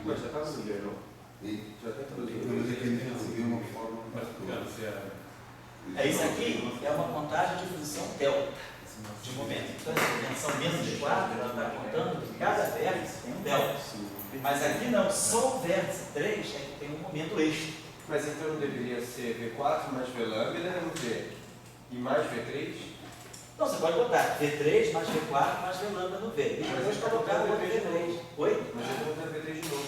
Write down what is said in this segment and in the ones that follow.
Mas já está no dia, não? Já está traduzido. Mas aqui de uma forma. Isso aqui é uma contagem de função delta de momento. Então, essa dimensão menos 4, ela está contando que cada vértice tem um delta. Mas aqui não, só o vértice 3 é que tem um momento extra. Mas então não deveria ser V4 mais V lambda no V e mais V3? Então você pode botar V3 mais V4 mais V lambda no V. E depois colocar o outro V3. Oi? Mas eu vou botar V3 de novo.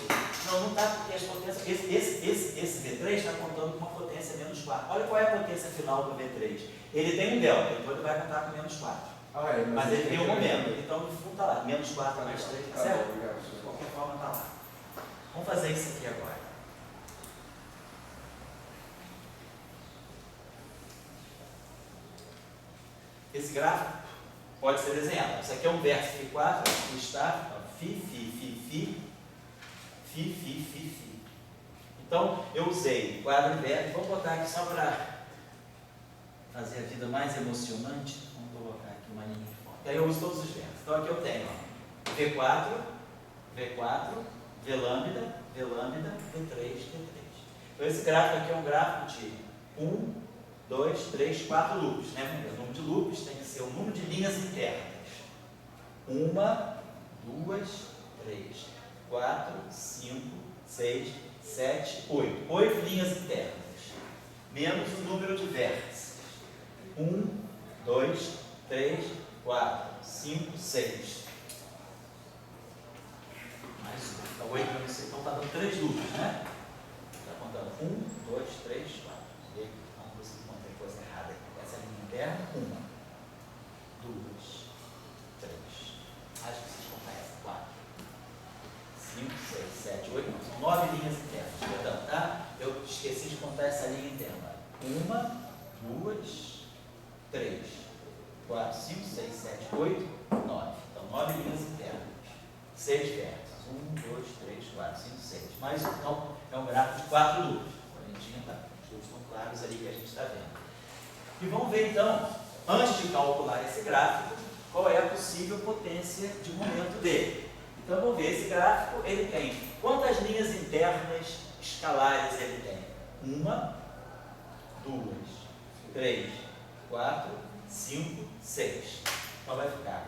Não, não está, porque as potências. Esse V3 está contando com uma potência menos 4. Olha qual é a potência final do V3. Ele tem um delta, então ele vai contar com menos 4. Ah, é, Mas ele tem um momento. Então no fundo está lá, menos 4 mais 3, Tá certo? bom, obrigado. De qualquer forma está lá. Vamos fazer isso aqui agora. Esse gráfico pode ser desenhado. Isso aqui é um vértice Φ4, aqui está Φ. Então, eu usei o quadro inverso. Vamos botar aqui só para fazer a vida mais emocionante. Vamos colocar aqui uma linha de fonte. Aí eu uso todos os vértices. Então, aqui eu tenho ó, V4, V lambda, V3. Então, esse gráfico aqui é um gráfico de 1, 2, 3, 4 loops. Né? O número de loops tem que ser o número de linhas internas. 1, 2, 3, 4, 5, 6, 7, 8. 8 linhas internas. Menos o número de vértices. 1, 2, 3, 4, 5, 6. Mais um. Então, 8 eu não sei. Então, está dando 3 loops, né? Está contando 1, 2, 3, 4. Vamos ver se eu encontrei coisa errada aqui. Essa é a linha interna. 1, 2, 3. Acho que vocês contar essa. 4, 5, 6, 7, 8. Não, são 9 linhas internas. Perdão, tá? Eu esqueci de contar essa linha interna. 1, 2, 3, 4, 5, 6, 7, 8, 9. Então, 9 linhas internas. 6 vértices. 1, 2, 3, 4, 5, 6. Mais um. Então, é um gráfico de 4 loops. Os loops estão claros ali que a gente está vendo. E vamos ver, então, antes de calcular esse gráfico, qual é a possível potência de momento dele. Então, vamos ver. Esse gráfico, ele tem quantas linhas internas escalares ele tem? 1, 2, 3, 4, 5, 6. Então, vai ficar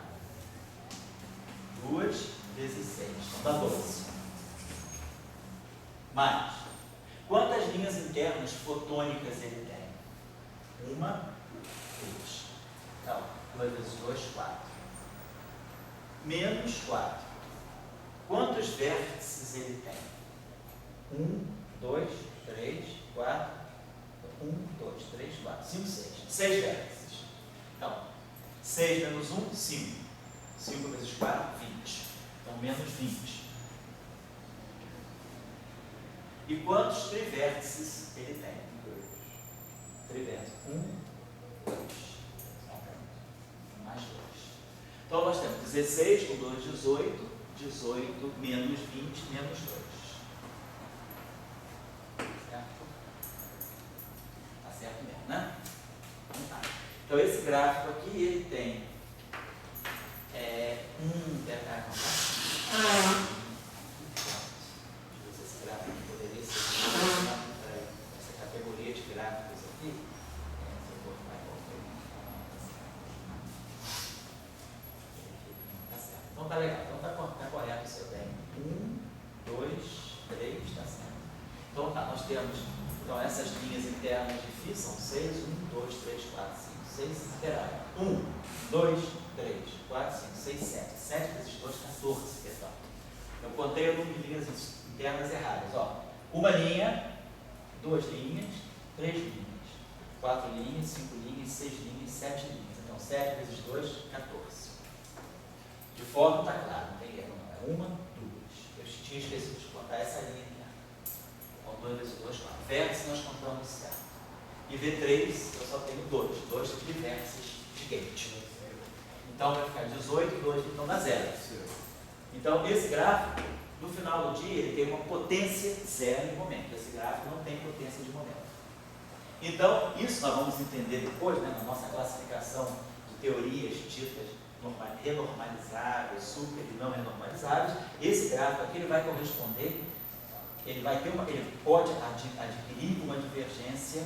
2 vezes 6. Então, dá 12. Mais. Quantas linhas internas fotônicas ele tem? 1, 2. Então, 2 vezes 2, 4. Menos 4. Quantos vértices ele tem? 1, 2, 3, 4. 1, 2, 3, 4, 5, 6. 6 vértices. Então, 6 menos 1, 5. 5 vezes 4, 20. Então, menos 20. E quantos trivértices ele tem? 2. Trivértices. 1, 2. Mais 2. Então, nós temos 16 com 2, 18. 18 menos 20 menos 2. Certo? Está certo mesmo, né? Então, esse gráfico aqui, ele tem esse gráfico poderia ser essa categoria de gráficos aqui. Tá certo. Então tá legal. Então tá correto o seu tempo. 1, 2, 3, tá certo. Então tá, nós temos essas linhas internas de φ são 6, 1, 2, 3, 4, 5, 6, esperar. 1, 2, 3, 4, 5, 6, 7. 7 vezes 2, 14, pessoal. Eu contei o número de linhas internas erradas. Ó, uma linha, 2 linhas, 3 linhas, 4 linhas, 5 linhas, 6 linhas, 7 linhas. Então, 7 vezes 2, 14. De forma está claro, não tem erro não. É 1, 2. Eu tinha esquecido de contar essa linha aqui. Então, 2 vezes 2, 4. Vértice nós contamos certo. E V3 eu só tenho 2 vértices de gate. Então vai ficar 18, 2, então dá 0. Então esse gráfico, no final do dia, ele tem uma potência zero em momento. Esse gráfico não tem potência de momento. Então, isso nós vamos entender depois, né, na nossa classificação de teorias ditas renormalizáveis, super e não renormalizáveis. Esse gráfico aqui ele vai corresponder ele pode adquirir uma divergência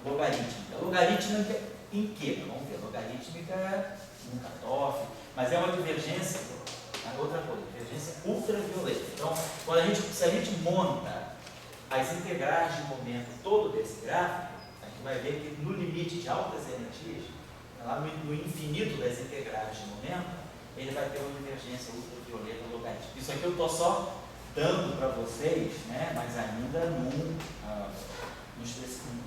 logarítmica. Logarítmica em quê? Vamos ver, logarítmica nunca tofe, mas é uma divergência, outra coisa, divergência ultravioleta. Então, se a gente monta as integrais de momento todo desse gráfico, a gente vai ver que no limite de altas energias, lá no infinito das integrais de momento, ele vai ter uma divergência ultravioleta logarítmica. Isso aqui eu estou só dando para vocês, né, mas ainda não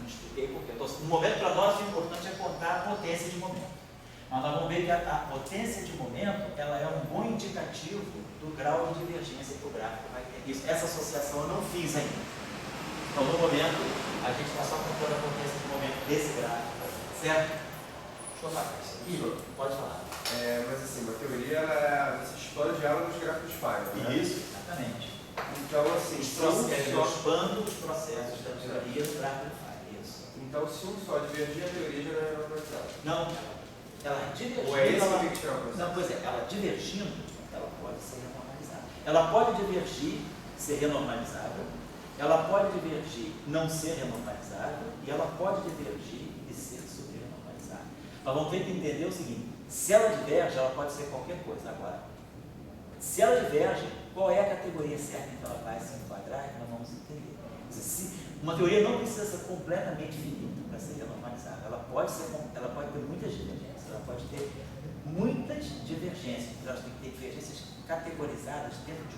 expliquei porque. No momento, para nós, o importante é contar a potência de momento. Mas nós vamos ver que a potência de momento ela é um bom indicativo do grau de divergência que o gráfico vai ter. Essa associação eu não fiz ainda. Então, no momento, a gente está só contando a potência de momento desse gráfico, certo? Deixa eu falar isso aqui. Pode falar. Mas assim, uma teoria, você explode ela nos gráficos Python, né? Isso, exatamente. Então, assim, Eu expando os processos da teoria no gráfico Python. Isso. Então, se um só divergir, a teoria já não é normalizada. Não, ela divergindo. Ou é isso que tem que tirar o processo? Não, pois é, ela divergindo, ela pode ser renormalizada. Ela pode divergir, ser renormalizável, ela pode divergir, não ser renormalizável, e ela pode divergir e ser super-renormalizável. Nós vamos ter que entender o seguinte: se ela diverge, ela pode ser qualquer coisa. Agora, se ela diverge, qual é a categoria certa em que ela vai se enquadrar? Nós vamos entender. Uma teoria não precisa ser completamente finita para ser renormalizável. Ela pode ter muitas divergências, ela pode ter muitas divergências. Elas têm que ter divergências categorizadas dentro de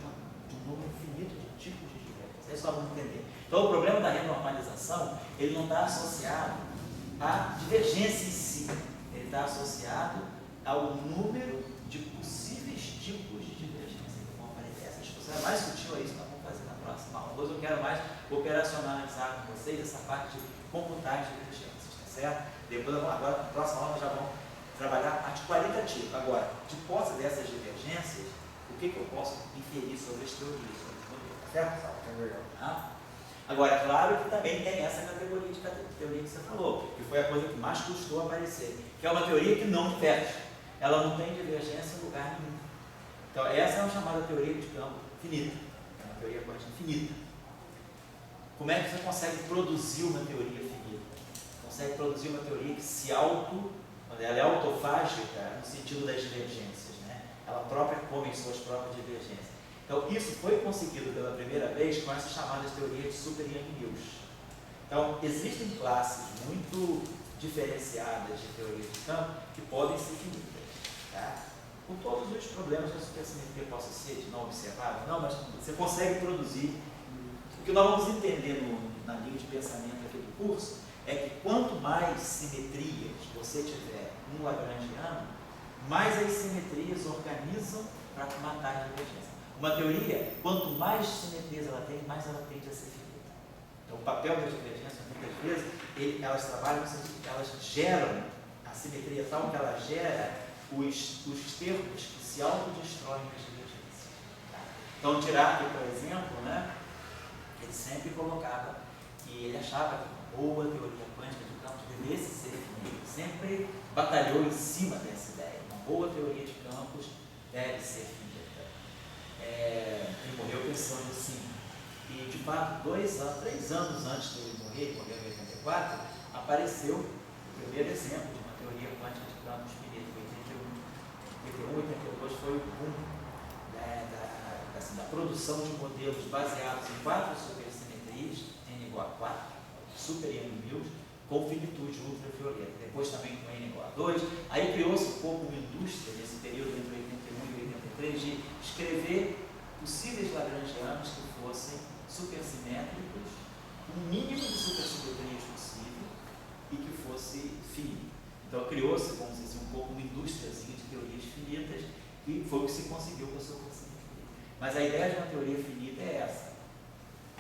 um número infinito de tipos de divergências. Isso nós vamos entender. Então, o problema da renormalização, ele não está associado à divergência em si. Ele está associado ao número de possíveis tipos de divergência que vão aparecer. Essa discussão é mais sutil, é isso que nós vamos fazer na próxima aula. Hoje eu quero mais operacionalizar com vocês essa parte de computar as divergências, tá certo? Depois, agora, na próxima aula, nós já vamos trabalhar a parte qualitativa. Agora, de posse dessas divergências, o que eu posso inferir sobre as teorias, sobre os modelos, tá certo? Tá? Agora, é claro que também tem essa categoria de teoria que você falou, que foi a coisa que mais custou aparecer, que é uma teoria que não diverge. Ela não tem divergência em lugar nenhum. Então, essa é uma chamada teoria de campo finita. É uma teoria quântica infinita. Como é que você consegue produzir uma teoria finita? Consegue produzir uma teoria que ela é autofágica no sentido das divergências, né? Ela própria come suas próprias divergências. Então, isso foi conseguido pela primeira vez com essas chamadas teorias de Super Yang-Mills. Então, existem classes muito diferenciadas de teorias de campo que podem ser finitas, tá? Com todos os problemas que a supersimetria possa ser de não observável, não, mas você consegue produzir. O que nós vamos entender na linha de pensamento aqui do curso é que quanto mais simetrias você tiver no Lagrangiano, mais as simetrias organizam para matar a divergência. Uma teoria, quanto mais simetrias ela tem, mais ela tende a ser finita. Então, o papel das divergências, muitas vezes, elas trabalham no sentido que elas geram a simetria tal que ela gera os termos que se autodestroem nas divergências. Tá? Então, Dirac, por exemplo, né, ele sempre colocava que ele achava que uma boa teoria quântica de campos devesse ser finita. Sempre batalhou em cima dessa ideia. Uma boa teoria de campos deve ser finita. Ele morreu pensando assim. E, de fato, 3 anos antes de ele morrer em 84, apareceu o primeiro exemplo de uma teoria quântica de campos finita. Em 81, 82 foi o boom da produção de modelos baseados em 4 supersimetrias, N igual a 4, Super Yang-Mills, com finitude ultravioleta. Depois também com N igual a 2. Aí criou-se um pouco uma indústria nesse período entre 81 e 83 de escrever possíveis lagrangianos que fossem supersimétricos, um mínimo de supersimetrias possível e que fosse finito. Então criou-se, vamos dizer, um pouco uma indústriazinha de teorias finitas e foi o que se conseguiu com a supersimetria. Mas a ideia de uma teoria finita é essa: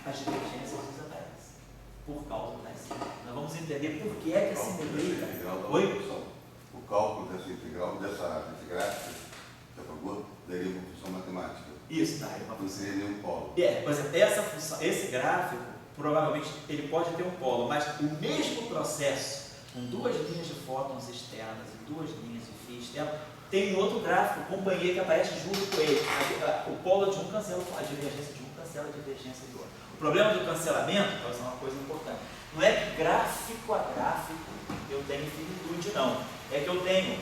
as divergências desaparecem por causa das simetrias. Nós vamos entender por que é que a simetria... O cálculo dessa integral, desse gráfico, que apagou, daria uma função matemática. Isso, daria uma função. Não seria nenhum polo. Por exemplo, essa função, esse gráfico, provavelmente ele pode ter um polo, mas o mesmo processo, com 2 linhas de fótons externas e 2 linhas de φ externo, Tem um outro gráfico, companhia, que aparece junto com ele. O polo de um cancela a divergência de um, cancela a divergência do outro. O problema do cancelamento, então, isso é uma coisa importante, não é que gráfico a gráfico eu tenho finitude, não. É que eu tenho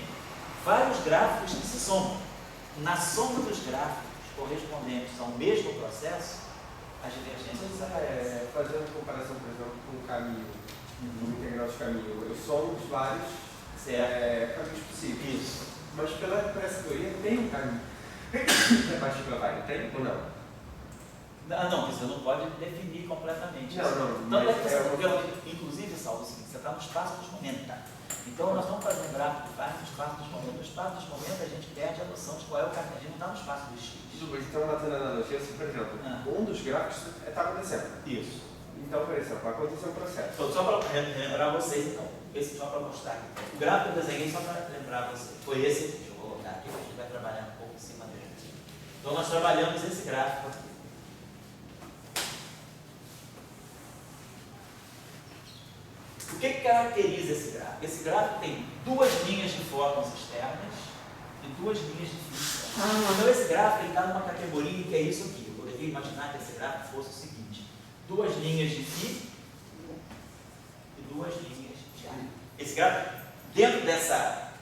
vários gráficos que se somam. Na soma dos gráficos correspondentes ao mesmo processo, as divergências desaparecem. Fazendo comparação, por exemplo, com o caminho, um integral de caminho, eu somo os vários caminhos possíveis. Isso. Mas por essa teoria tem um caminho. A partícula vai, tem ou não? Não, você não pode definir completamente. Não, então, mas inclusive, Saulo, é o seguinte, você está no espaço dos momentos, tá? Então, nós estamos fazendo gráfico de fase no espaço dos momentos. No espaço dos momentos, a gente perde a noção de qual é o caminho. A gente não está no espaço dos X. Então, na analogia, assim, por exemplo, um dos gráficos está acontecendo. Isso. Então, por exemplo, aconteceu um processo. Então, só para lembrar vocês, então, esse só para mostrar aqui. O gráfico que eu desenhei só para lembrar vocês. Foi esse aqui, deixa eu colocar aqui, que a gente vai trabalhar um pouco em cima dele. Então, nós trabalhamos esse gráfico aqui. O que caracteriza esse gráfico? Esse gráfico tem duas linhas de fótons externas e duas linhas de física. Então, esse gráfico está numa categoria que é isso aqui. Eu poderia imaginar que esse gráfico fosse o seguinte: duas linhas de φ e duas linhas de A. Esse gráfico, dentro dessa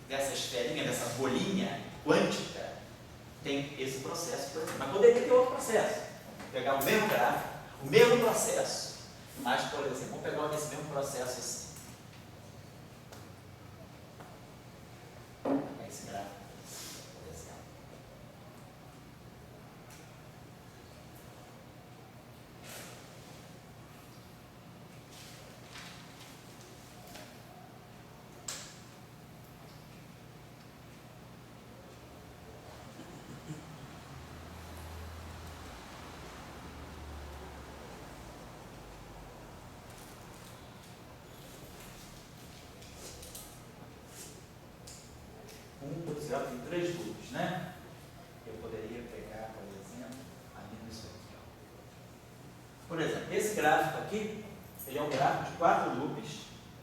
esferinha, dessa bolinha quântica, tem esse processo, por exemplo. Mas poderia ter outro processo. Pegar o mesmo gráfico, o mesmo processo, mas, por exemplo, vamos pegar esse mesmo processo assim. É esse gráfico, por exemplo. Tem três loops, né? Eu poderia pegar, por exemplo, ali nisso aqui. Ó. Por exemplo, esse gráfico aqui, ele é um gráfico de 4 loops,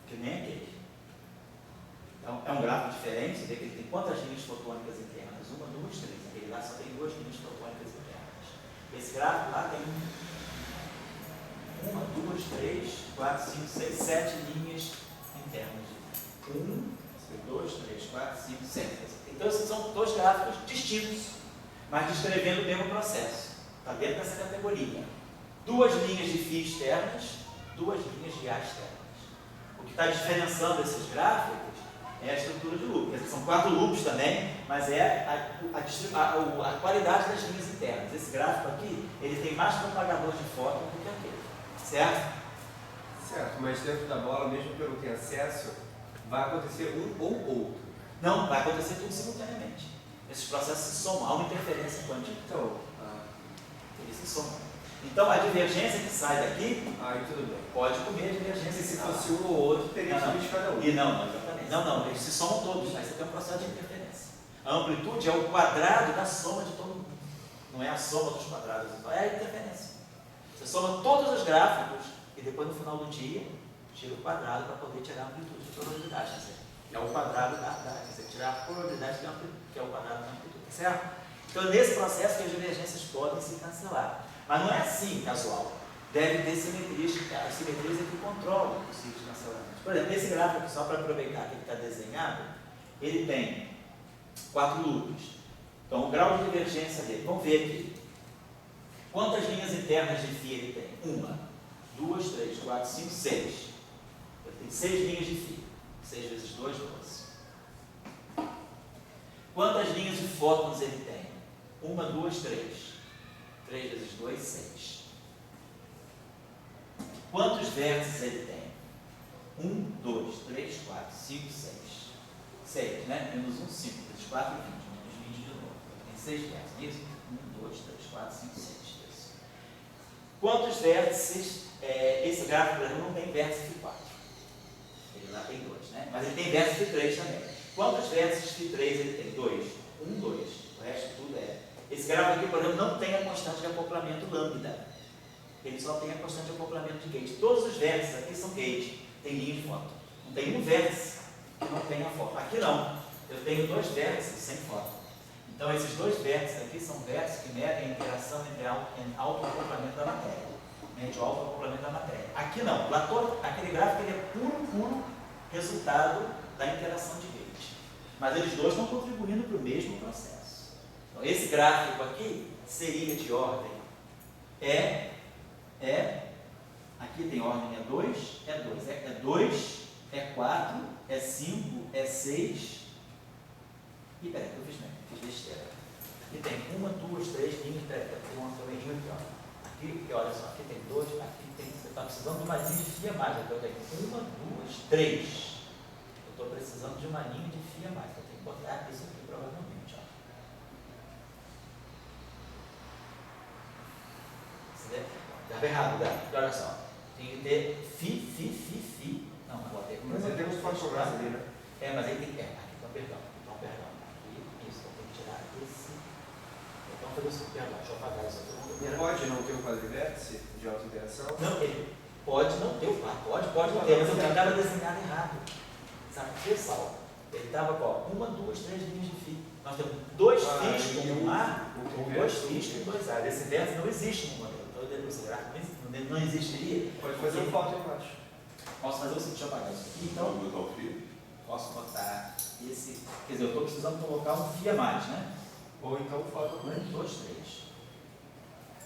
que nem aquele. Então, é um gráfico diferente, você vê que ele tem quantas linhas fotônicas internas? 1, 2, 3. Aquele lá só tem 2 linhas fotônicas internas. Esse gráfico lá tem 1, 2, 3, 4, 5, 6, 7 linhas internas. 1, 2, 3, 4, 5, 6. Então, esses são dois gráficos distintos, mas descrevendo o mesmo processo. Está dentro dessa categoria. Duas linhas de φ externas, duas linhas de A externas. O que está diferenciando esses gráficos é a estrutura de loop. São 4 loops também, mas é a qualidade das linhas internas. Esse gráfico aqui, ele tem mais propagador de fóton do que aquele. Certo? Certo, mas dentro da bola, mesmo que eu não tenha acesso, vai acontecer um ou outro. Não, vai acontecer tudo simultaneamente. Esses processos se somam, há uma interferência quântica. Então, Eles se somam. Então, a divergência que sai daqui, aí tudo bem. pode comer a divergência. Se fosse um ou outro, teria que de cada um. E não, exatamente. Não, eles se somam todos. Aí você tem um processo de interferência. A amplitude é o quadrado da soma de todo mundo. Não é a soma dos quadrados, é a interferência. Você soma todos os gráficos e depois, no final do dia, tira o quadrado para poder tirar a amplitude de probabilidade. É o quadrado da você tirar a probabilidade que é o quadrado da amplitude, certo? Então, é nesse processo que as divergências podem se cancelar. Mas não é assim, casual. Deve ter simetrias, as simetrias é que controlam possíveis cancelamentos. Por exemplo, esse gráfico aqui, só para aproveitar que ele está desenhado, ele tem 4 loops. Então, o grau de divergência dele, vamos ver aqui. Quantas linhas internas de φ ele tem? 1, 2, 3, 4, 5, 6. Ele tem 6 linhas de φ. 6 vezes 2, 12. Quantas linhas de fótons ele tem? 1, 2, 3. 3 vezes 2, 6. Quantos vértices ele tem? 1, 2, 3, 4, 5, 6. 6, né? Menos 1, 5. Vezes 4, 20. Menos 20 de novo. Tem 6 vértices, isso? 1, 2, 3, 4, 5, 6. Isso. Quantos vértices? Esse gráfico, por exemplo, não tem vértice φ4. Ele lá tem 2, né? Mas ele tem vértice φ3 também. Quantos vértices φ3 ele tem? 2. 1, 2. O resto tudo é. Esse gráfico aqui, por exemplo, não tem a constante de acoplamento lambda. Ele só tem a constante de acoplamento de gate. Todos os vértices aqui são gate. Tem linha de fóton. Não tem um vértice que não tenha fóton. Aqui não. eu tenho dois vértices sem foto. Então, esses dois vértices aqui são vértices que medem a interação entre autoacoplamento da matéria. Mede o autoacoplamento da matéria. Aqui não. Aquele gráfico ele é puro resultado da interação de Gauge. Mas eles dois estão contribuindo para o mesmo processo. Então, esse gráfico aqui seria de ordem aqui tem ordem é 2, é 2, é 4, é 5, é 6. E peraí, eu fiz besteira. Aqui tem 1, 2, 3 linhas, peraí, tem uma também aqui, ó. Aqui, olha só, aqui tem 2, aqui tem. Você está precisando de uma linha de fia mais. Então eu tenho 1, 2, 3. Eu estou precisando de uma linha de fia mais. Eu tenho que botar isso aqui provavelmente, ó. Estava errado, Gabi. Olha só. Tem que ter fi. Não, não botei. Mas ele tem uns fotográficos ali, né? Mas aí tem que. Aqui, então, perdão. Aqui, isso, eu tenho que tirar esse. Então, fazer o seguinte, perdão, deixa eu apagar isso aqui. Não pode não ter um quadrivértice de alta interação? Não, ele pode não ter o quadro, pode não ter, mas eu estava desenhado errado. Sabe por que, Saulo? Ele estava com 1, 2, 3 linhas de fio. Nós temos 2 fios com um A, com 2 fios com 2 A. Esse verso não existe no modelo. Então, esse gráfico não existiria. Pode fazer um foto embaixo. Posso fazer o seguinte, deixa eu apagar isso aqui. Então, botar o fio. posso botar esse. Quer dizer, eu estou precisando colocar um fio a mais, né? Ou então foto. 1, 2, 3.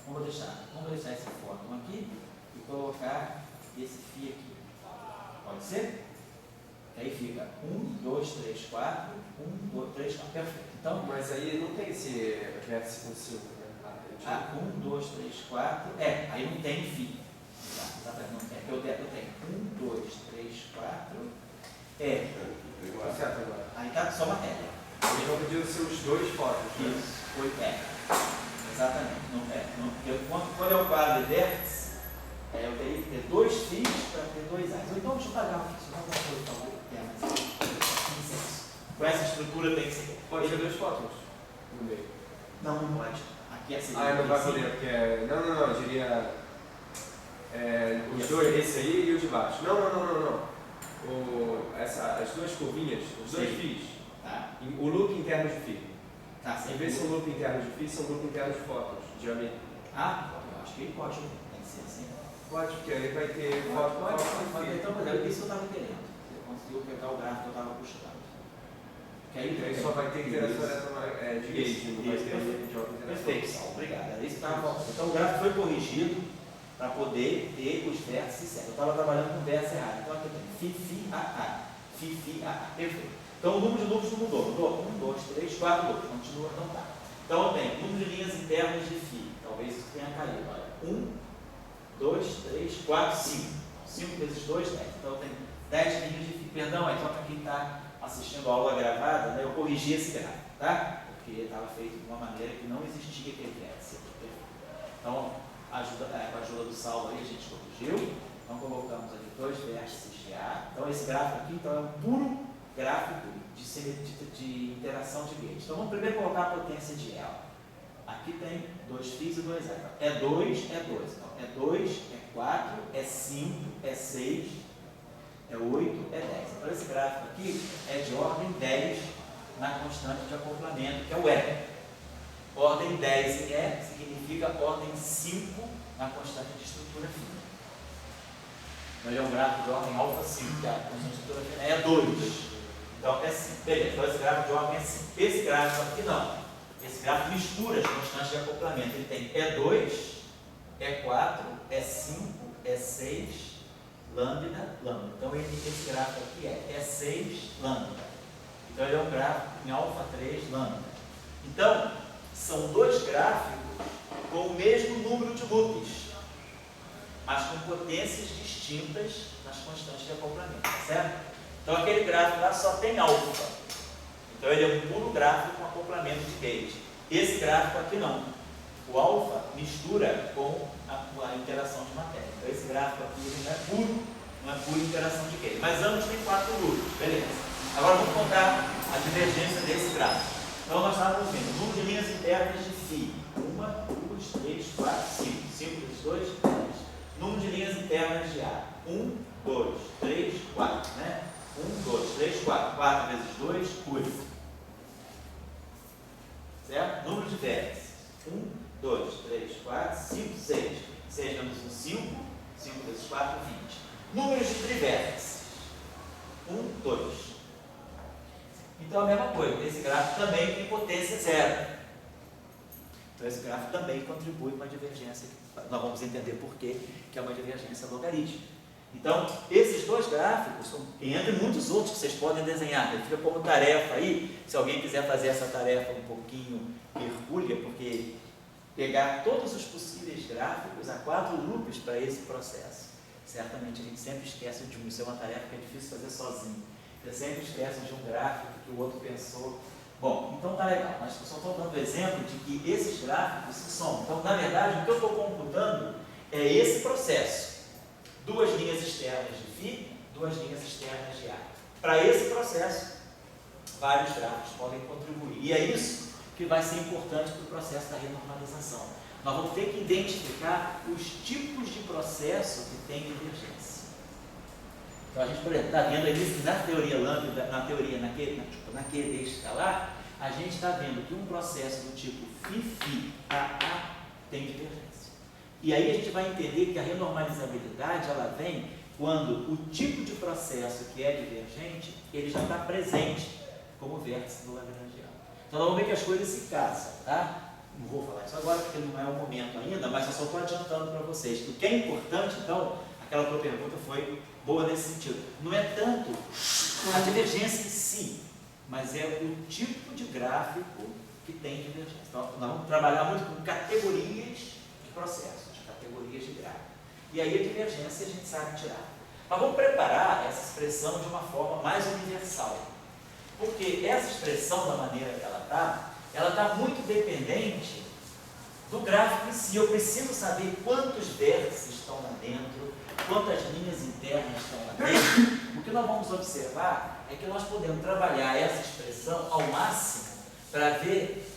Vamos deixar esse fóton aqui e colocar esse fio aqui. Pode ser? Aí fica 1, 2, 3, 4, 1, 2, 3, 4. Perfeito. Então, Mas aí não tem esse vértice com 5, né? 1, 2, 3, 4. Aí não tem fio. Exatamente, não tem. Eu tenho 1, 2, 3, 4. Tá certo agora. Aí está só matéria. Eles vão pedir os seus 2 fotos. Isso. Exatamente. Quando eu quadro de vértice, eu teria que ter 2 fios para ter 2 A's. Ou então, deixa eu pagar um fio. Não vai por favor. Com essa estrutura tem que ser. Pode ser 2 fotos no meio. Não pode. Aqui é assim. Não vai poder, porque. Não, eu diria. Os dois, esse aí e o de baixo. Não. As duas curvinhas, os 2 fios. Tá. O loop interno de fio. Tá, Em vez de ser um loop interno de fio, são loop interno de fótons, de diâmetro. Eu acho que ele pode. Tem que ser assim. Pode, porque aí vai ter foto. Pode. Então, mas é isso que eu estava querendo. Você conseguiu pegar o gráfico que eu estava buscando. Que aí só vai ter interação de gauge, não vai ter de alta interação. Perfeito, Saulo. Obrigado. Era isso que estava falando. Então o gráfico foi corrigido para poder ter os vértices certos. Eu estava trabalhando com o vértice errado. Então aqui tem Fi, AA. Perfeito. Então o número de loops não mudou. 1, 2, 3, 4 loops. Continua, não tá. Então eu tenho número de linhas internas de Fi. Talvez isso tenha caído. Olha, 1, 2, 3, 4, 5. 5 vezes 2, 10. Então eu tenho 10 linhas de Fi. Perdão, então para quem está assistindo a aula gravada, né, eu corrigi esse gráfico, tá? Porque estava feito de uma maneira que não existia aquele vértice. Então, com a ajuda do Saulo aí, a gente corrigiu. Então colocamos aqui 2 vértices de A. Então esse gráfico aqui então, é um puro gráfico de interação de gauge. Então vamos primeiro colocar a potência de L. Aqui tem 2 fios e 2 A. É 2. Então é 2, é 4, é 5, é 6, é 8, é 10. Então esse gráfico aqui é de ordem 10 na constante de acoplamento, que é o E. Ordem 10 em E significa ordem 5 na constante de estrutura fina. Então ele é um gráfico de ordem alfa 5, que a constante de estrutura fina é 2. Então é 5. Beleza, então esse gráfico de ordem é 5. Esse gráfico aqui não. Esse gráfico mistura as constantes de acoplamento. Ele tem E2, E4, E5, E6, lambda. Então esse gráfico aqui é E6 lambda. Então ele é um gráfico em alfa 3 lambda. Então, são 2 gráficos com o mesmo número de loops, mas com potências distintas nas constantes de acoplamento, certo? Então aquele gráfico lá só tem alfa. Então ele é um puro gráfico com acoplamento de gauge. Esse gráfico aqui não. O alfa mistura com a interação de matéria. Então esse gráfico aqui ele não é pura interação de gauge. Mas ambos têm 4 loops, beleza. Agora vamos contar a divergência desse gráfico. Então nós estávamos vendo o número de linhas internas de Fi. 1, 2, 3, 4, 5. 5 vezes 2, 10. Número de linhas internas de A. 1, 2, 3, 4. Né? 1, 2, 3, 4. 4 vezes 2, 8. 2, 3, 4, 5, 6. 6 menos 1, 5. 5 vezes 4, 20. Números de trivértices. 1, 2. Então a mesma coisa, esse gráfico também tem potência zero. Então esse gráfico também contribui para uma divergência. Nós vamos entender por quê, que é uma divergência logarítmica. Então, esses dois gráficos, entre muitos outros que vocês podem desenhar, ele fica como tarefa aí, se alguém quiser fazer essa tarefa um pouquinho hercúlea, porque pegar todos os possíveis gráficos a 4 loops para esse processo. Certamente a gente sempre esquece de um, isso é uma tarefa que é difícil fazer sozinho. Você sempre esquece de um gráfico que o outro pensou. Bom, então tá legal, mas eu só estou dando exemplo de que esses gráficos se somam. Então, na verdade, o que eu estou computando é esse processo. 2 linhas externas de φ, 2 linhas externas de A. Para esse processo, vários gráficos podem contribuir. E é isso que vai ser importante para o processo da renormalização. Nós vamos ter que identificar os tipos de processo que tem divergência. Então a gente, por exemplo, está vendo aí na teoria lambda, na QD escalar, a gente está vendo que um processo do tipo φ AA tem divergência. E aí a gente vai entender que a renormalizabilidade ela vem quando o tipo de processo que é divergente, ele já está presente como vértice do lagrangiano. Então nós vamos ver que as coisas se casam, tá? Não vou falar isso agora porque não é o momento ainda, mas eu só estou adiantando para vocês. O que é importante, então, aquela tua pergunta foi boa nesse sentido. Não é tanto a divergência em si, mas é o tipo de gráfico que tem divergência. Então nós vamos trabalhar muito com categorias de processos. Categorias de gráfico. E aí a divergência a gente sabe tirar. Mas vamos preparar essa expressão de uma forma mais universal. Porque essa expressão, da maneira que ela está muito dependente do gráfico em si. Eu preciso saber quantos vértices estão lá dentro, quantas linhas internas estão lá dentro. O que nós vamos observar é que nós podemos trabalhar essa expressão ao máximo para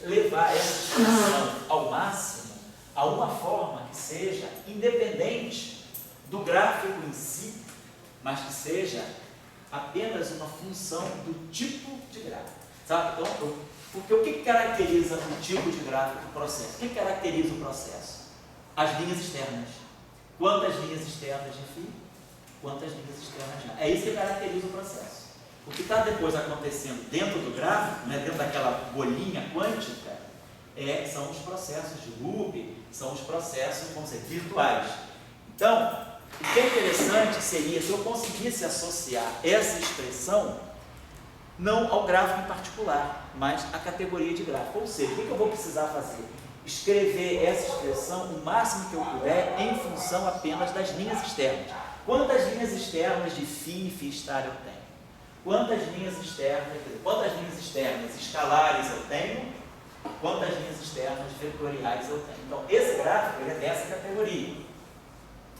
levar essa expressão ao máximo a uma forma que seja independente do gráfico em si, mas que seja apenas uma função do tipo de gráfico. Sabe? Então, porque o que caracteriza o tipo de gráfico do processo? O que caracteriza o processo? As linhas externas. Quantas linhas externas de φ? Quantas linhas externas de A? É isso que caracteriza o processo. O que está depois acontecendo dentro do gráfico, né, dentro daquela bolinha quântica, são os processos de loop, são os processos, vamos dizer, virtuais. Então, o que é interessante seria se eu conseguisse associar essa expressão não ao gráfico em particular, mas à categoria de gráfico. Ou seja, o que eu vou precisar fazer? Escrever essa expressão o máximo que eu puder em função apenas das linhas externas. Quantas linhas externas de φ e φ estar eu tenho? Quantas linhas externas escalares eu tenho? Quantas linhas externas vetoriais eu tenho? Então, esse gráfico ele é dessa categoria.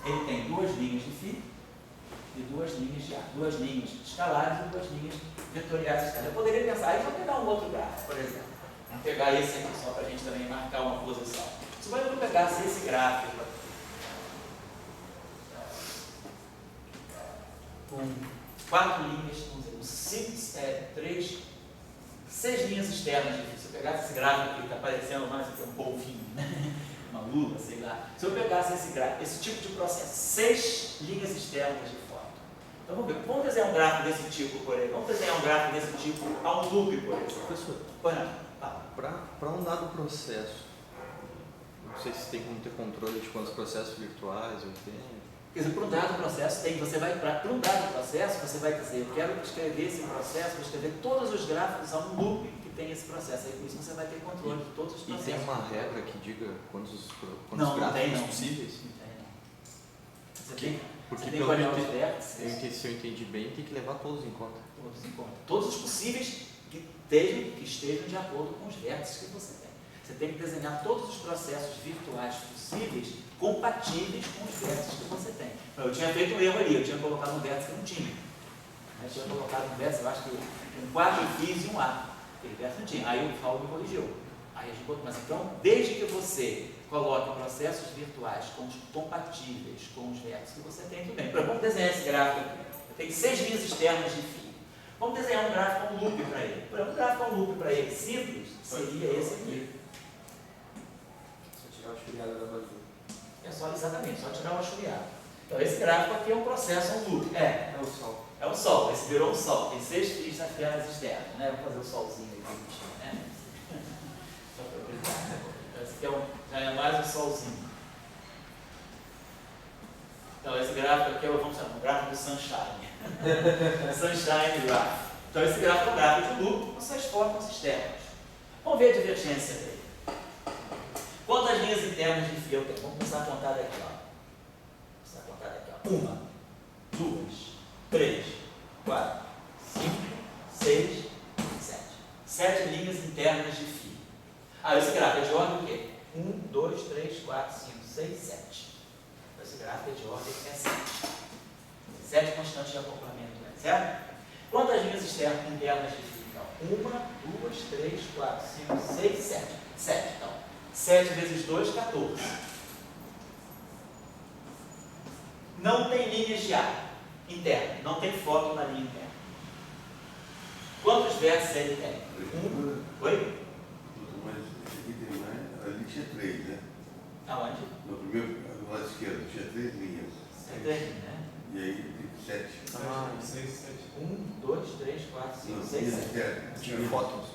Ele tem 2 linhas de φ e 2 linhas de A. 2 linhas escalares e 2 linhas vetoriais escalares. Eu poderia pensar, aí vou pegar um outro gráfico, por exemplo. Vamos pegar esse aqui só para a gente também marcar uma posição. Se eu pegasse esse gráfico com 4 linhas, vamos dizer, 6 linhas externas de φ. Se eu pegasse esse gráfico aqui, está parecendo mais um polvinho, né? Uma lula, sei lá. Se eu pegasse esse gráfico, esse tipo de processo, 6 linhas externas de foto. Então vamos ver, vamos desenhar um gráfico desse tipo, por exemplo. Vamos desenhar um gráfico desse tipo a um loop, por exemplo. Professor, para um dado processo, não sei se tem como ter controle de quantos processos virtuais eu tenho. Quer dizer, para um dado processo tem, para um dado processo, você vai dizer, eu quero escrever esse processo, vou escrever todos os gráficos a um loop que tem esse processo. Aí por isso você vai ter controle de todos os processos. E tem uma regra que diga quantos não, gráficos não, possíveis? Não tem, não. Você tem Porque que olhar os vértices. Se eu entendi bem, tem que levar todos em conta. Todos em conta. Todos os possíveis que estejam de acordo com os vértices que você tem. Você tem que desenhar todos os processos virtuais possíveis compatíveis com os vértices que você tem. Eu tinha feito um erro ali, eu tinha colocado um vértice que não tinha. Eu tinha colocado um vértice, eu acho que um 4 φ e um A. Aquele vértice não tinha. Aí o Paulo me corrigiu. Aí a gente botou, mas então, desde que você coloque processos virtuais compatíveis com os vértices que você tem, tudo bem. Vamos desenhar esse gráfico aqui. Eu tenho 6 linhas externas de φ. Vamos desenhar um gráfico com loop para ele. Um gráfico com loop para ele simples seria esse aqui. tirar a churiada da vazia. É só, exatamente, só tirar uma churiada. Então esse gráfico aqui é um processo, é um loop. É o sol. É um sol, esse virou um sol. Tem 6 fios nas pernas externas, né? Vou fazer o solzinho aí bonitinho, né? Só para brincar, né? Então esse aqui já é mais um solzinho. Então esse gráfico aqui é o gráfico do Sunshine. Sunshine Graph. Então esse gráfico é um gráfico de loop com 6 fórmulas externas. Vamos ver a divergência dele. Quantas linhas internas de fio eu tenho? Vamos começar a contar daqui, ó. Começar a contar daqui, ó. 1, 2, 3, 4, 5, 6, 7. 7 linhas internas de fio. Esse gráfico é de ordem o quê? 1, 2, 3, 4, 5, 6, 7. Esse gráfico é de ordem 7. 7 constantes de acoplamento, né? Certo? Quantas linhas internas de fio? Então, 1, 2, 3, 4, 5, 6, 7. 7, então. 7 vezes 2, 14. Não tem linhas de ar interna, não tem foco na linha interna. Quantos versos ele tem? 1. Oi? Mas esse aqui tem mais. Ali tinha 3, né? Aonde? No primeiro, do lado esquerdo, tinha 3 linhas. 3, né? E aí tem 7. 6, 7. 1, 2, 3, 4, 5, 6, 7. Tinha fótons.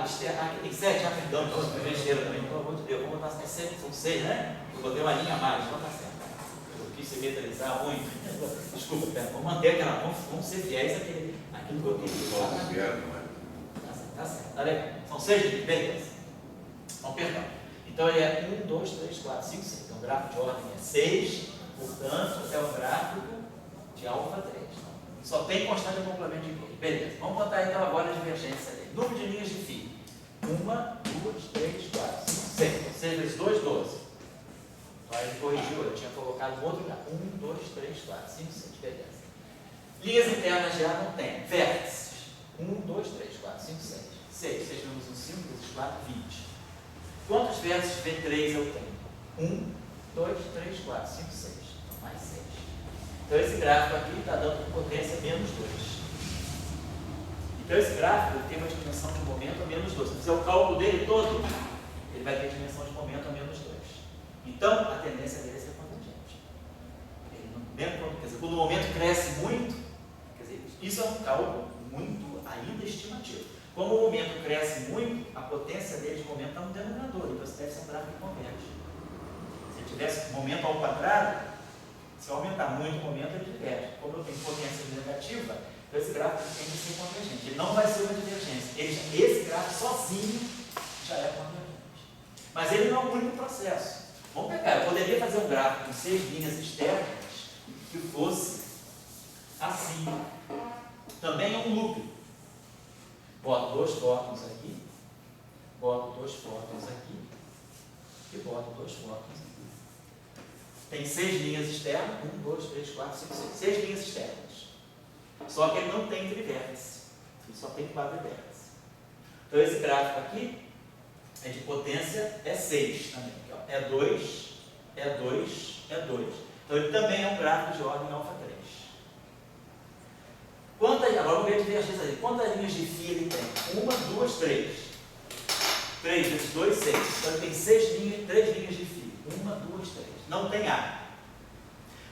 Externa, aqui tem 7, perdão, estou na besteira também, pelo amor de Deus, vamos botar 7, são 6, né? Eu botei uma linha a mais, não está certo. Eu quis simetrizar muito. Desculpa, pera, vamos manter aquela, vamos ser fiéis àquilo que eu queria. Tá certo, tá legal. São 6 linhas, beleza. Então, perdão. Então ele é 1, 2, 3, 4, 5, 6. Então o gráfico de ordem é 6, portanto, é o gráfico de alfa 3. Então, só tem constante de acoplamento de fio. Beleza, vamos botar então agora a divergência dele. Número de linhas de fio. 1, 2, 3, 4, 5, 6. 6 vezes 2, 12. Então ele corrigiu, eu tinha colocado no outro lugar. 1, 2, 3, 4, 5, 6. Beleza. Linhas internas já não tem. Vértices. 1, 2, 3, 4, 5, 6. 6. 6 menos 1, 5 vezes 4, 20. Quantos vértices V3 eu tenho? 1, 2, 3, 4, 5, 6. Então, mais 6. Então esse gráfico aqui está dando potência menos 2. Então esse gráfico tem uma dimensão de momento a menos 2. Se fizer o cálculo dele todo, ele vai ter dimensão de momento a menos 2. Então a tendência dele é ser convergente. Quer dizer, quando o momento cresce muito, quer dizer, isso é um cálculo muito ainda estimativo. Como o momento cresce muito, a potência dele de momento está no denominador, então você deve ser um gráfico que converge. Se tivesse momento ao quadrado, se eu aumentar muito o momento, ele diverge. Como eu tenho potência negativa, então esse gráfico tem que ser convergente. Ele não vai ser uma divergência. Esse gráfico sozinho já é convergente. Mas ele não é o único processo. Vamos pegar, eu poderia fazer um gráfico com 6 linhas externas que fosse assim. Também é um loop. Boto 2 fótons aqui, boto 2 fótons aqui e boto 2 fótons aqui. Tem 6 linhas externas, 1, 2, 3, 4, 5, 6. 6 linhas externas. Só que ele não tem trivértice, ele só tem quadrivértice. Então esse gráfico aqui é de potência, é 6 também. Aqui, ó. É 2, é 2, é 2. Então ele também é um gráfico de ordem alfa 3. Agora vamos ver a divergência dele. Quantas linhas de fio ele tem? 1, 2, 3. 3 vezes 2, 6. Então ele tem 3 linhas de fio. 1, 2, 3. Não tem ar.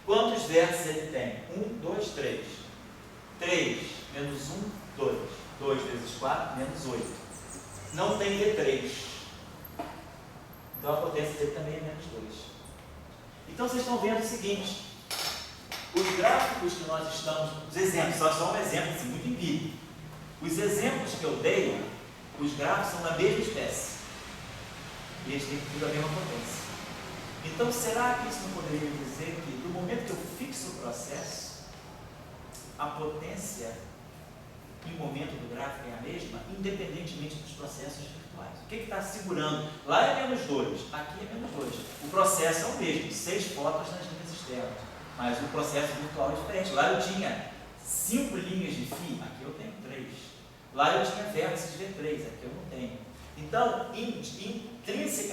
Quantos vértices ele tem? 1, 2, 3. 3 menos 1, 2. 2 vezes 4, menos 8. Não tem V3. Então a potência dele também é menos 2. Então vocês estão vendo o seguinte. Os gráficos que nós estamos, os exemplos, só um exemplo assim, muito empírico. Os exemplos que eu dei, os gráficos são da mesma espécie. E eles têm tudo a mesma potência. Então, será que isso não poderia dizer que, no momento que eu fixo o processo, a potência e o momento do gráfico é a mesma, independentemente dos processos virtuais? O que está segurando? Lá é menos 2, aqui é menos 2. O processo é o mesmo, 6 fótons nas linhas externas. Mas o processo virtual é diferente. Lá eu tinha 5 linhas de fio, aqui eu tenho 3. Lá eu tinha vértices de V3, aqui eu não tenho. Então,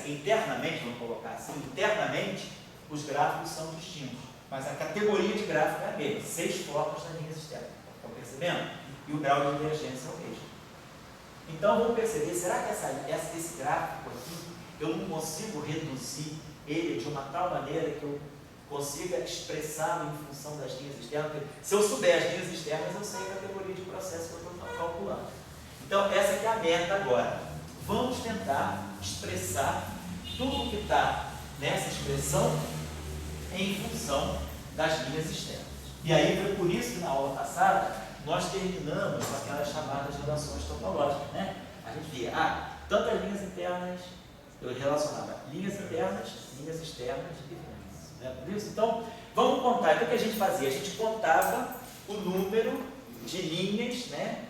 internamente, vamos colocar assim, internamente, os gráficos são distintos. Mas a categoria de gráfico é a mesma, 6 focos nas linhas externas. Estão percebendo? E o grau de divergência é o mesmo. Então, vamos perceber, será que esse gráfico aqui, eu não consigo reduzir ele de uma tal maneira que eu consiga expressá-lo em função das linhas externas. Porque se eu souber as linhas externas, eu sei a categoria de processo que eu estou calculando. Então, essa aqui é a meta agora. Vamos tentar expressar tudo que está nessa expressão em função das linhas externas. E aí foi por isso que na aula passada nós terminamos com aquelas chamadas relações topológicas, né? A gente via, tantas linhas internas, eu relacionava linhas internas, linhas externas e vértices. Né? Por isso, então, vamos contar. Então, o que a gente fazia? A gente contava o número de linhas, né?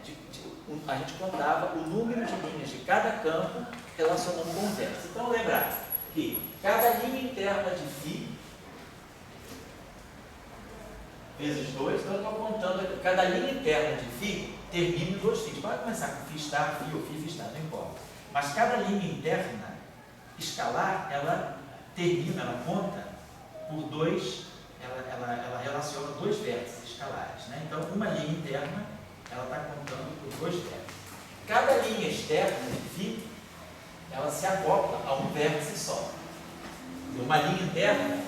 A gente contava o número de linhas de cada campo relacionando com o vértice. Então, lembrar que cada linha interna de φ vezes 2, então eu estou contando aqui, cada linha interna de φ termina em 2 φ. Pode começar com φ estar, φ ou φ estar, não importa. Mas cada linha interna escalar, ela termina, ela conta por 2, ela relaciona 2 vértices escalares. Né? Então, uma linha interna, ela está contando por 2 vértices. Cada linha externa de φ, ela se acopla a um vértice só. E uma linha interna,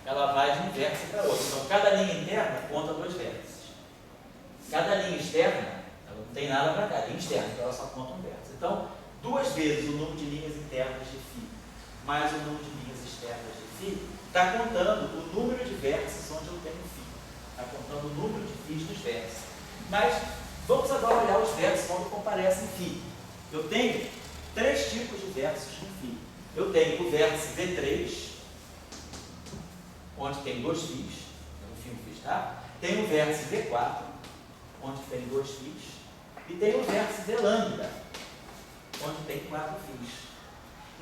ela vai de um vértice para outro. Então, cada linha interna conta 2 vértices. Cada linha externa, ela não tem nada para cá, linha externa, então ela só conta um vértice. Então, 2 vezes o número de linhas internas de φ mais o número de linhas externas de φ está contando o número de vértices onde eu tenho φ. Está contando o número de φs dos vértices. Mas, vamos agora olhar os vértices onde comparecem φ. Eu tenho 3 tipos de vértices com φ. Eu tenho o vértice V3, onde tem 2 φs, no fim φ, tá? Tem o vértice V4, onde tem 2 φs, e tem o vértice V lambda, onde tem 4 φs.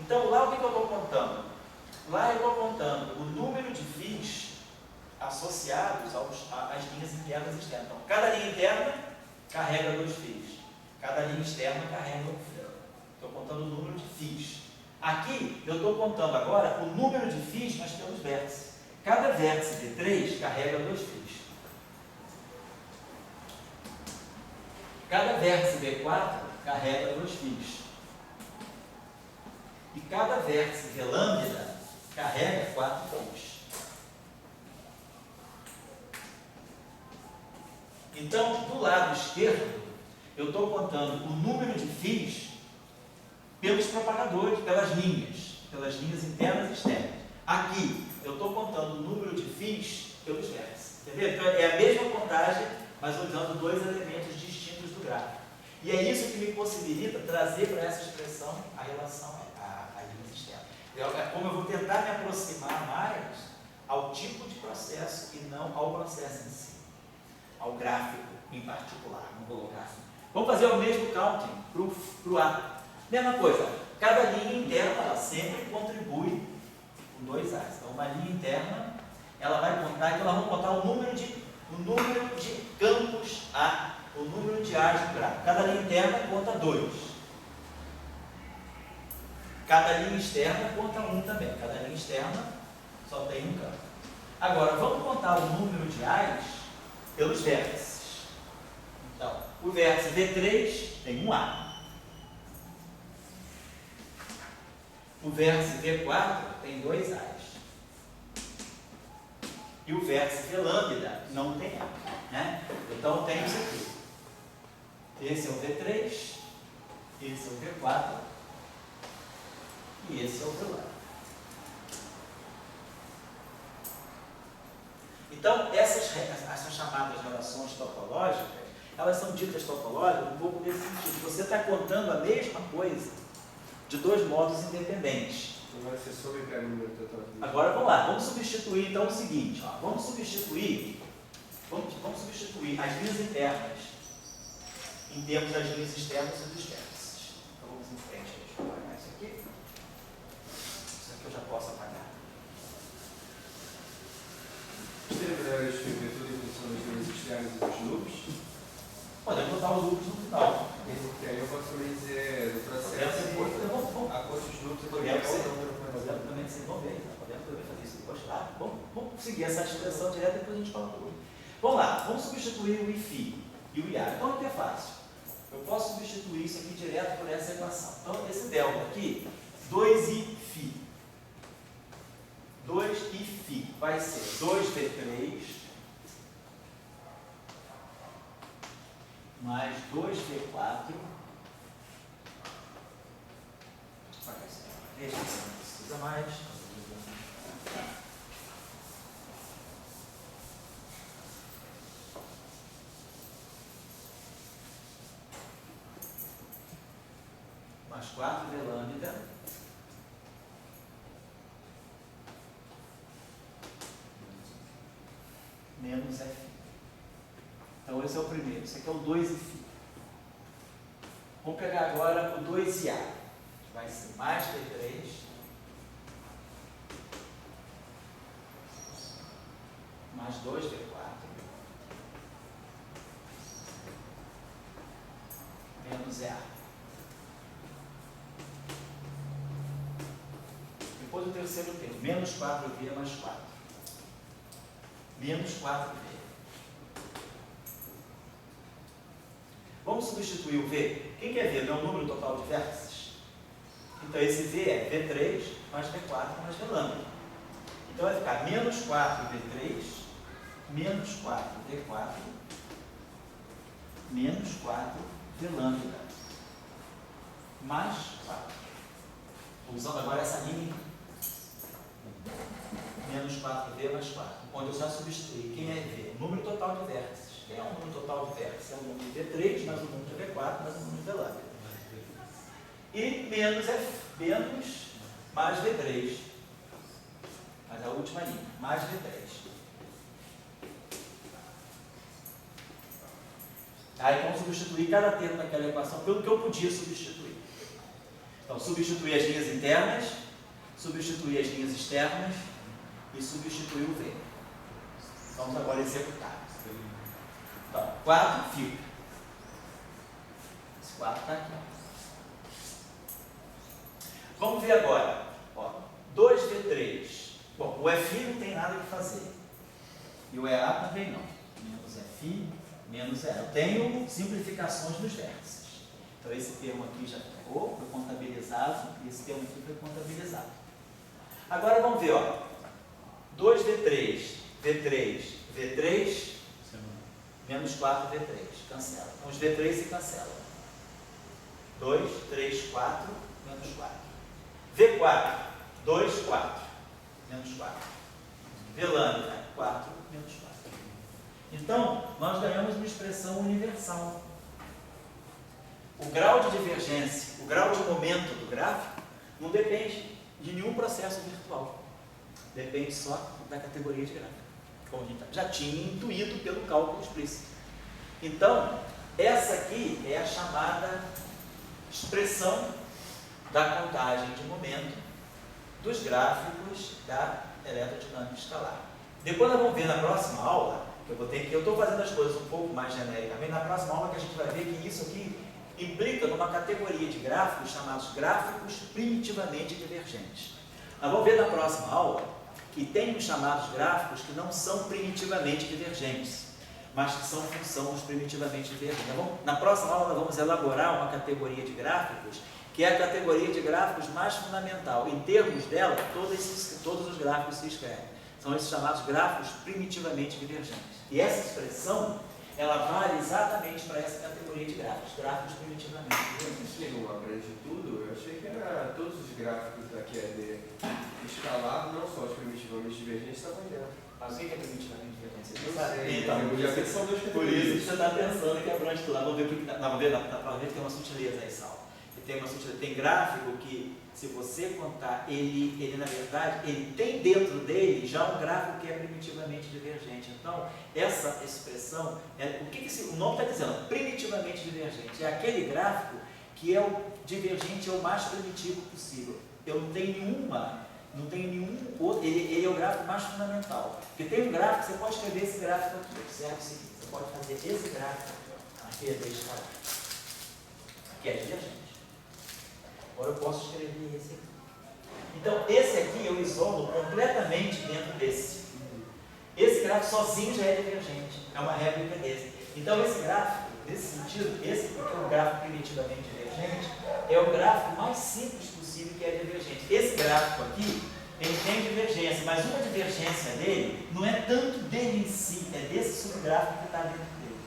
Então, lá o que eu estou contando? Lá eu estou contando o número de φs associados às linhas internas e externas. Então, cada linha interna carrega 2 φs, cada linha externa carrega 1 φ. Estou contando o número de φs. Aqui, eu estou contando agora o número de φs, mas pelos vértices. Cada vértice de 3 carrega 2 φs. Cada vértice V4 carrega 2 φs. E cada vértice V lambda carrega 4 φs. Então, do lado esquerdo, eu estou contando o número de φs pelos propagadores, pelas linhas internas e externas. Aqui, eu estou contando o número de φs pelos vértices. Entendeu? Então, é a mesma contagem, mas usando 2 elementos distintos do gráfico. E é isso que me possibilita trazer para essa expressão a relação a linhas externas. É como eu vou tentar me aproximar mais ao tipo de processo e não ao processo em si, ao gráfico em particular. Vamos colocar assim. Vamos fazer o mesmo counting para o A. Mesma coisa, cada linha interna ela sempre contribui com 2 A's. Então, uma linha interna, ela vai contar, então nós vamos contar o número de campos A, o número de A's do gráfico. Cada linha interna conta 2. Cada linha externa conta 1 também. Cada linha externa só tem 1 campo. Agora, vamos contar o número de A's pelos vértices. Então, o vértice V3 tem 1 A. O vértice V4 tem 2 A's. E o vértice V lambda não tem A. Né? Então, tem isso aqui. Esse é o V3, esse é o V4 e esse é o V lambda. Então, essas chamadas relações topológicas, elas são ditas topológicas um pouco nesse sentido. Você está contando a mesma coisa de 2 modos independentes. Agora você soube pegar o número total aqui. Agora vamos lá, vamos substituir então o seguinte, ó, vamos substituir as linhas internas em termos das linhas externas e dos vértices. Então vamos em frente, deixa eu apagar isso aqui. Isso aqui eu já posso apagar. Você lembra de escrever tudo em função das linhas externas e dos loops? Podemos botar os loops no final. E aí eu posso também dizer do processo a quantos loops eu estou Podemos também desenvolver, podemos também fazer isso depois. Vamos seguir essa expressão direta e depois a gente fala tudo. Vamos lá, vamos substituir o IFI e o IA. Então, o que é fácil? Eu posso substituir isso aqui direto por essa equação. Então, esse delta aqui 2 e φ. 2 e φ vai ser 2v3 mais 2v4. Veja se não precisa mais. Mais 4v lambda menos f. Então esse é o primeiro, esse aqui é o 2 e φ. Vamos pegar agora o 2A, que vai ser mais V3 mais 2V4 menos EA. Depois o terceiro termo, menos 4V mais 4. Menos 4V. Vamos substituir o V. Quem quer ver? Não é o número total de vértices? Então esse V é V3 mais V4 mais V lambda. Então vai ficar menos 4V3 menos 4V4 menos 4V lambda mais 4. Estou usando agora essa linha. Menos 4V mais 4. Onde eu já substituí. Quem é V? O número total de vértices. Quem é o número total de vértices? É o número de V3 mais o número de V4 mais o número de V lambda. E menos menos mais V3. Mas a última linha. Mais V3. Aí vamos substituir cada termo daquela equação pelo que eu podia substituir. Então, substituir as linhas internas, substituir as linhas externas e substituir o V. Vamos agora executar. Então, 4 fica. Esse 4 está aqui. Vamos ver agora. Ó, 2V3. Bom, o FI não tem nada que fazer. E o EA também não. Menos FI, menos EA. Eu tenho simplificações dos vértices. Então, esse termo aqui já ficou, foi contabilizado. E esse termo aqui foi contabilizado. Agora, vamos ver. Ó. 2V3, V3, V3, menos 4V3. Cancela. Então, os V3 se cancelam. 2, 3, 4, menos 4. V4, 2, 4, menos 4. V lambda, 4, menos 4. Então, nós ganhamos uma expressão universal. O grau de divergência, o grau de momento do gráfico, não depende de nenhum processo virtual. Depende só da categoria de gráfico, como a gente já tinha intuído pelo cálculo explícito. Então, essa aqui é a chamada expressão da contagem de momento dos gráficos da eletrodinâmica escalar. Depois nós vamos ver na próxima aula, eu estou fazendo as coisas um pouco mais genericamente, na próxima aula que a gente vai ver que isso aqui implica numa categoria de gráficos chamados gráficos primitivamente divergentes. Nós vamos ver na próxima aula que tem os chamados gráficos que não são primitivamente divergentes, mas que são função dos primitivamente divergentes. Então, na próxima aula nós vamos elaborar uma categoria de gráficos que é a categoria de gráficos mais fundamental. Em termos dela, todos os gráficos se escrevem. São esses chamados gráficos primitivamente divergentes. E essa expressão, ela vale exatamente para essa categoria de gráficos, gráficos primitivamente divergentes. Você não abrange tudo? Eu achei que era todos os gráficos da QED escalar, não só os primitivamente divergentes, estavam dentro. Mas o que é primitivamente divergente? Você Eu não sabe? sei, Então, eu já vi que são duas por categorias. isso que você está pensando que abrange tudo. Vamos ver que tem uma sutileza aí, Sal. Tem gráfico que, se você contar, ele na verdade, ele tem dentro dele já um gráfico que é primitivamente divergente. Então, essa expressão, o nome está dizendo? Primitivamente divergente. É aquele gráfico que é o divergente, é o mais primitivo possível. Eu não tenho nenhum outro, ele é o gráfico mais fundamental. Porque tem um gráfico, você pode escrever esse gráfico aqui, observe o seguinte, você pode fazer esse gráfico aqui, aqui é divergente. Agora eu posso escrever esse aqui. Então, esse aqui eu isolo completamente dentro desse. Esse gráfico sozinho já é divergente, é uma réplica desse. Então, esse gráfico, nesse sentido, esse que é um gráfico primitivamente divergente, é o gráfico mais simples possível possível que é divergente. Esse gráfico aqui, ele tem divergência, mas uma divergência dele não é tanto dele em si, é desse subgráfico que está dentro dele.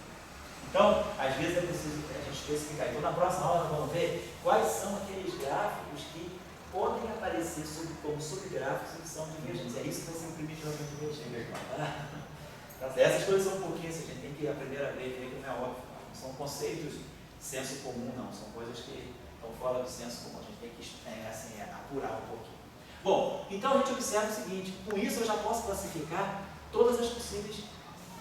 Então, às vezes é preciso a gente especificar. Então, na próxima aula, nós vamos ver quais são aqueles gráficos que podem aparecer como subgráficos e que são divergentes. É isso que vai ser o primitivamente divergente. Essas coisas são um pouquinho assim, a gente tem que a primeira vez ver que não é óbvio. Não são conceitos de senso comum, não. São coisas que estão fora do senso comum. A gente tem que assim, apurar um pouquinho. Bom, então a gente observa o seguinte: com isso eu já posso classificar todas as possíveis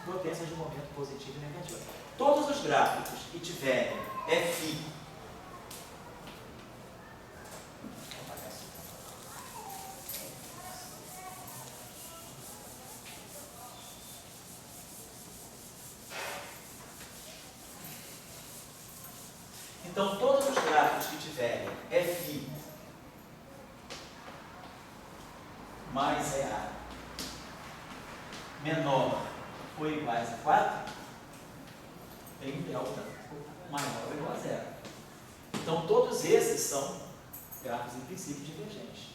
potências de momento positivo e negativo. Todos os gráficos que tiverem Φ então, todos os gráficos que tiverem Φ mais EA menor ou iguais a 4, tem delta maior ou igual a 0. Então, todos esses são gráficos em princípio divergentes.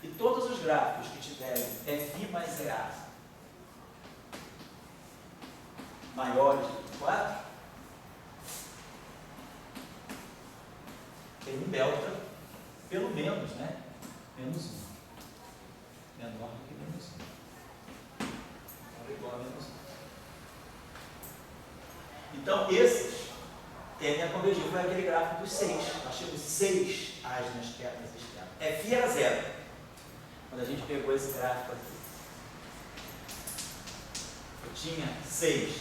E todos os gráficos que tiverem Φ mais EA maiores do que 4, tem um delta, pelo menos, né? Menos 1. Menor do que menos 1. Ou igual a menos 1. Então, esses tendem a convergir. Foi aquele gráfico dos 6. Nós tínhamos 6 As nas pernas externas. Φ era 0. Quando a gente pegou esse gráfico aqui, eu tinha 6.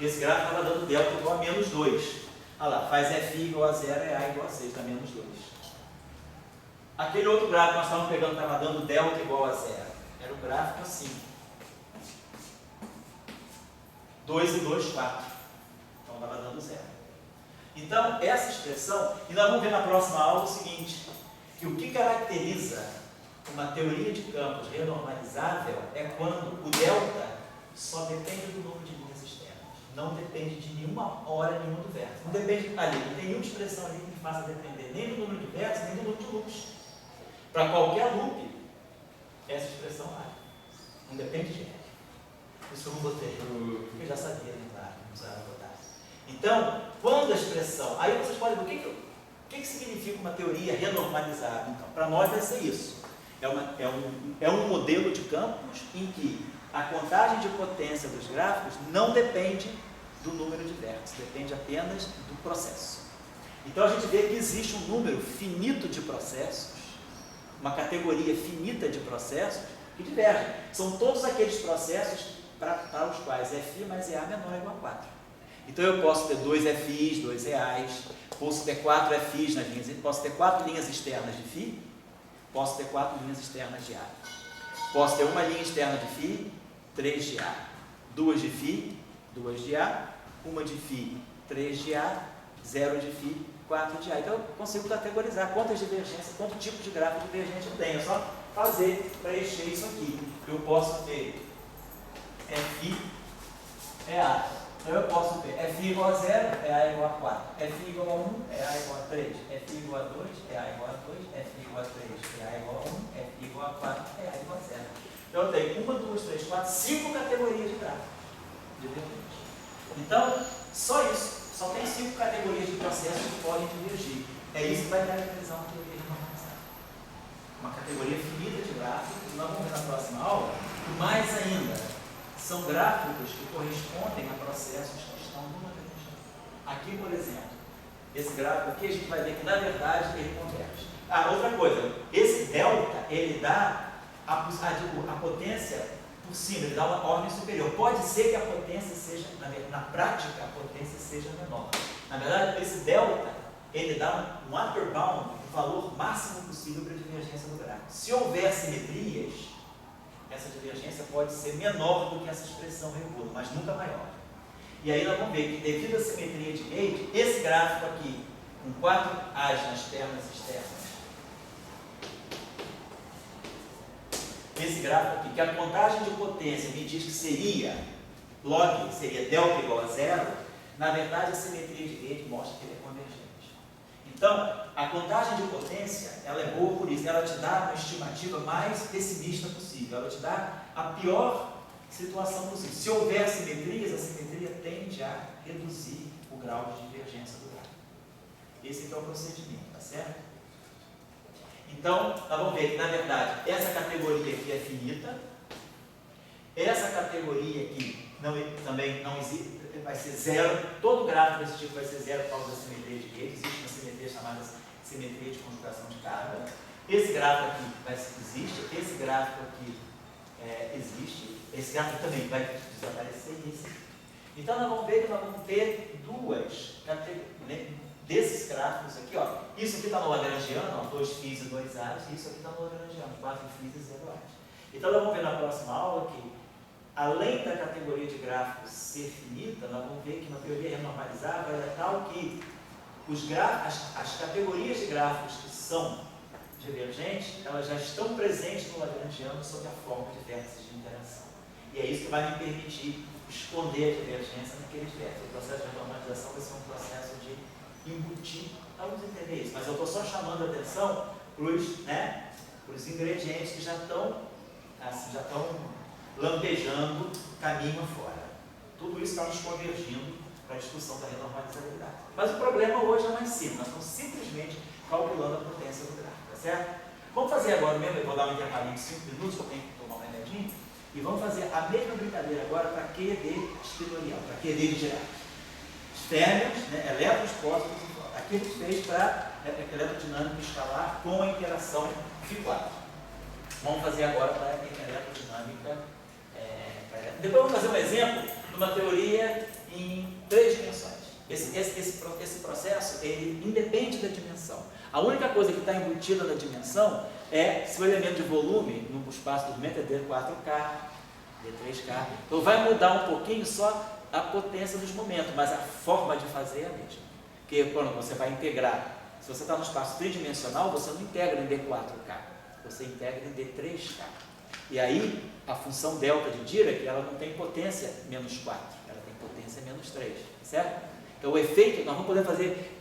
Esse gráfico estava dando delta igual a menos 2. Olha lá, faz Φ igual a 0, é A igual a 6, dá menos 2. Aquele outro gráfico que nós estávamos pegando estava dando delta igual a 0. Era um gráfico assim. 2 e 2, 4. Então estava dando 0. Então, essa expressão, e nós vamos ver na próxima aula o seguinte, que o que caracteriza uma teoria de campos renormalizável é quando o delta só depende do número de linhas externas. Não depende de nenhuma hora, nenhum do vértice. Não depende ali, não tem nenhuma expressão ali que faça depender nem do número de vértices, nem do número de loops. Para qualquer loop, essa expressão vale. Não depende de R. Isso eu não botei, porque eu já sabia, né? Claro, não precisava botar. Então, quando a expressão... Aí vocês podem ver, o que significa uma teoria renormalizada? Então, para nós vai ser isso. É um modelo de campos em que a contagem de potência dos gráficos não depende do número de vértices, depende apenas do processo. Então a gente vê que existe um número finito de processos, uma categoria finita de processos que divergem. São todos aqueles processos para os quais Φ mais EA menor ou igual a 4. Então eu posso ter 2 Fs, 2 EAs, posso ter 4 Fs nas linhas, posso ter 4 linhas externas de Φ, posso ter 4 linhas externas de A. Posso ter uma linha externa de Φ, 3 de A, 2 de Φ, 2 de A, 1 de Φ, 3 de A, 0 de Φ, 4 de A. Então eu consigo categorizar quantas divergências, quanto tipo de gráfico divergente eu tenho. É só fazer, preencher isso aqui. Eu posso ter Φ é A. Então eu posso ter Φ igual a 0, é A igual a 4. Φ igual a 1, é A igual a 3. Φ igual a 2, é A igual a 2. Φ igual a 3, é A igual a 1. Φ igual a 4, é A igual a 0. Então eu tenho 1, 2, 3, 4, 5 categorias de gráfico divergentes. Então, só isso. Só tem 5 categorias de processos que podem divergir. É isso que vai caracterizar uma teoria renormalizada. Uma categoria finita de gráficos, que nós vamos ver na próxima aula, e mais ainda, são gráficos que correspondem a processos que estão numa região. Aqui, por exemplo, esse gráfico aqui, a gente vai ver que, na verdade, ele converge. Outra coisa, esse delta, ele dá a potência por cima, ele dá uma ordem superior. Pode ser que a potência seja, na prática, a potência seja menor. Na verdade, esse delta, ele dá um upper bound, o valor máximo possível para a divergência do gráfico. Se houver simetrias, essa divergência pode ser menor do que essa expressão regula, mas nunca maior. E aí nós vamos ver que, devido à simetria de Gauge, esse gráfico aqui, com 4 As nas pernas externas, esse gráfico aqui, que a contagem de potência me diz que seria log, seria delta igual a 0, na verdade a simetria de Gauge mostra que ele é convergente. Então, a contagem de potência, ela é boa por isso, ela te dá uma estimativa mais pessimista possível, ela te dá a pior situação possível. Se houver simetrias, a simetria tende a reduzir o grau de divergência do gráfico. Esse aqui é o procedimento, tá certo? Então, nós vamos ver que, na verdade, essa categoria aqui é finita, essa categoria aqui também não existe, vai ser zero, todo gráfico desse tipo vai ser zero por causa da simetria de Gauge, existe uma simetria chamada simetria de conjugação de carga. Esse gráfico aqui existe, esse gráfico aqui existe, esse gráfico também vai desaparecer esse. Então nós vamos ver que nós vamos ter duas categorias, né, desses gráficos aqui, ó. Isso aqui está no Lagrangiano, ó, 2 φ e 2 ares, e isso aqui está no Lagrangiano, 4 φ e 0 ares. Então nós vamos ver na próxima aula que, além da categoria de gráficos ser finita, nós vamos ver que na teoria renormalizada é tal que as categorias de gráficos que são divergentes, elas já estão presentes no Lagrangiano sob a forma de vértices de interação. E é isso que vai me permitir esconder a divergência naqueles vértices. O processo de renormalização vai ser um processo de embutir. Vamos entender isso, mas eu estou só chamando a atenção para os ingredientes que já estão lampejando caminho afora. Tudo isso está nos convergindo para a discussão da renormalizabilidade. Mas o problema hoje é mais simples, nós estamos simplesmente calculando a potência do gráfico, tá certo? Vamos fazer agora mesmo, eu vou dar um intervalinho de 5 minutos, que eu tenho que tomar um remedinho, e vamos fazer a mesma brincadeira agora para QED espinorial, para QED de Dirac. Férmions, né, elétrons, pósitos e fótons. Aqui a gente fez para eletrodinâmica escalar com a interação Φ4. Vamos fazer agora para eletrodinâmica. Depois vamos fazer um exemplo de uma teoria em 3 dimensões. Esse processo, ele independe da dimensão. A única coisa que está embutida na dimensão é se o elemento de volume no espaço do movimento é D4K, D3K. Então vai mudar um pouquinho só a potência dos momentos, mas a forma de fazer é a mesma. Porque quando você vai integrar, se você está no espaço tridimensional, você não integra em D4K, você integra em D3K. E aí, a função delta de Dirac, ela não tem potência menos 4, ela tem potência menos 3, certo? Então o efeito, nós vamos poder fazer,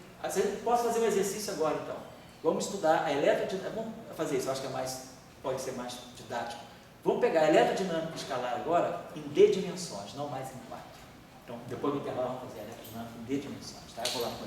posso fazer um exercício agora então. Vamos estudar a eletrodinâmica, vamos fazer isso, eu acho que pode ser mais didático. Vamos pegar a eletrodinâmica escalar agora em D dimensões, não mais em 4. Então, depois do intervalo, vamos fazer a eletrodinâmica em D dimensões, tá? Eu vou lá com ele.